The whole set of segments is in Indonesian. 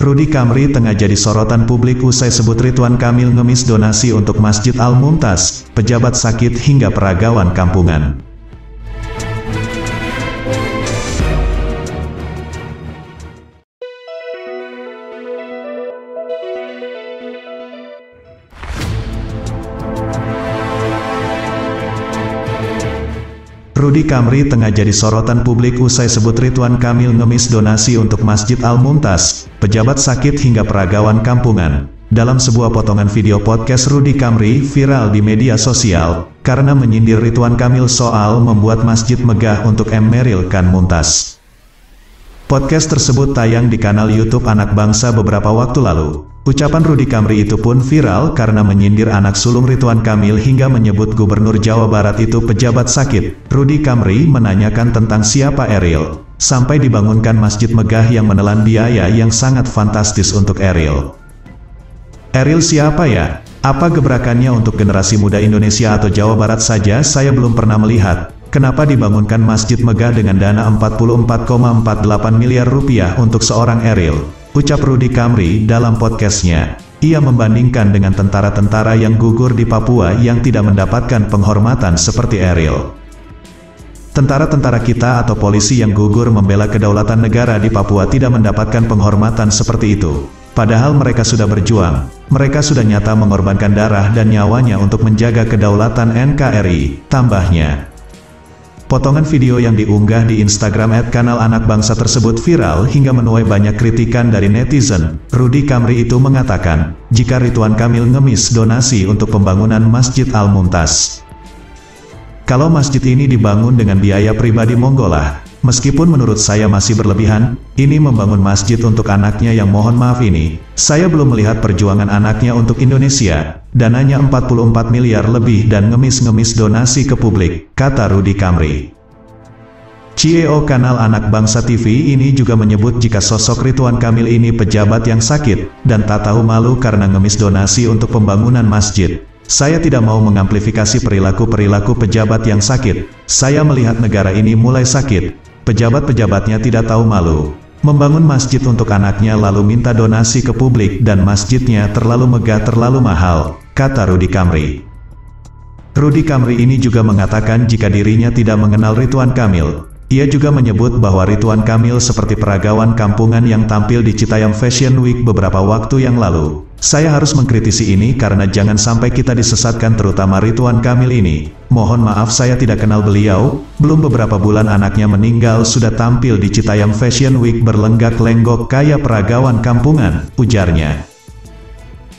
Rudy Kamri tengah jadi sorotan publik usai sebut Ridwan Kamil ngemis donasi untuk Masjid Al-Mumtaz, pejabat sakit hingga peragawan kampungan. Rudy Kamri tengah jadi sorotan publik usai sebut Ridwan Kamil ngemis donasi untuk Masjid Al-Mumtaz, pejabat sakit hingga peragawan kampungan. Dalam sebuah potongan video podcast Rudy Kamri viral di media sosial, karena menyindir Ridwan Kamil soal membuat masjid megah untuk Emeril Khan Mumtaz. Podcast tersebut tayang di kanal YouTube Anak Bangsa beberapa waktu lalu. Ucapan Rudy Kamri itu pun viral karena menyindir anak sulung Ridwan Kamil hingga menyebut Gubernur Jawa Barat itu pejabat sakit. Rudy Kamri menanyakan tentang siapa Eril, sampai dibangunkan masjid megah yang menelan biaya yang sangat fantastis untuk Eril. Eril siapa ya? Apa gebrakannya untuk generasi muda Indonesia atau Jawa Barat saja saya belum pernah melihat. Kenapa dibangunkan masjid megah dengan dana 44,48 miliar rupiah untuk seorang Eril? Ucap Rudy Kamri dalam podcastnya. Ia membandingkan dengan tentara-tentara yang gugur di Papua yang tidak mendapatkan penghormatan seperti Eril. Tentara-tentara kita atau polisi yang gugur membela kedaulatan negara di Papua tidak mendapatkan penghormatan seperti itu. Padahal mereka sudah berjuang, mereka sudah nyata mengorbankan darah dan nyawanya untuk menjaga kedaulatan NKRI, tambahnya. Potongan video yang diunggah di Instagram @kanal Anak Bangsa tersebut viral hingga menuai banyak kritikan dari netizen. Rudy Kamri itu mengatakan, jika Ridwan Kamil ngemis donasi untuk pembangunan Masjid Al-Mumtaz. Kalau masjid ini dibangun dengan biaya pribadi monggolah. Meskipun menurut saya masih berlebihan, ini membangun masjid untuk anaknya yang mohon maaf ini. Saya belum melihat perjuangan anaknya untuk Indonesia. Dananya 44 miliar lebih dan ngemis-ngemis donasi ke publik, kata Rudy Kamri. CEO kanal Anak Bangsa TV ini juga menyebut jika sosok Ridwan Kamil ini pejabat yang sakit, dan tak tahu malu karena ngemis donasi untuk pembangunan masjid. Saya tidak mau mengamplifikasi perilaku-perilaku pejabat yang sakit. Saya melihat negara ini mulai sakit. Pejabat-pejabatnya tidak tahu malu. Membangun masjid untuk anaknya lalu minta donasi ke publik dan masjidnya terlalu megah terlalu mahal, kata Rudy Kamri. Rudy Kamri ini juga mengatakan jika dirinya tidak mengenal Ridwan Kamil. Ia juga menyebut bahwa Ridwan Kamil seperti peragawan kampungan yang tampil di Citayam Fashion Week beberapa waktu yang lalu. Saya harus mengkritisi ini karena jangan sampai kita disesatkan terutama Ridwan Kamil ini. Mohon maaf saya tidak kenal beliau, belum beberapa bulan anaknya meninggal sudah tampil di Citayam Fashion Week berlenggak-lenggok kayak peragawan kampungan, ujarnya.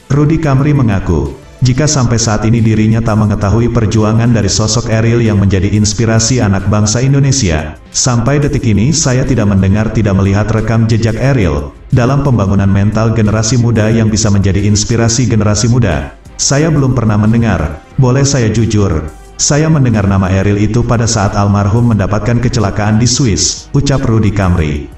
Rudy Kamri mengaku, jika sampai saat ini dirinya tak mengetahui perjuangan dari sosok Eril yang menjadi inspirasi anak bangsa Indonesia. Sampai detik ini saya tidak mendengar tidak melihat rekam jejak Eril dalam pembangunan mental generasi muda yang bisa menjadi inspirasi generasi muda. Saya belum pernah mendengar, boleh saya jujur, saya mendengar nama Eril itu pada saat almarhum mendapatkan kecelakaan di Swiss, ucap Rudy Kamri.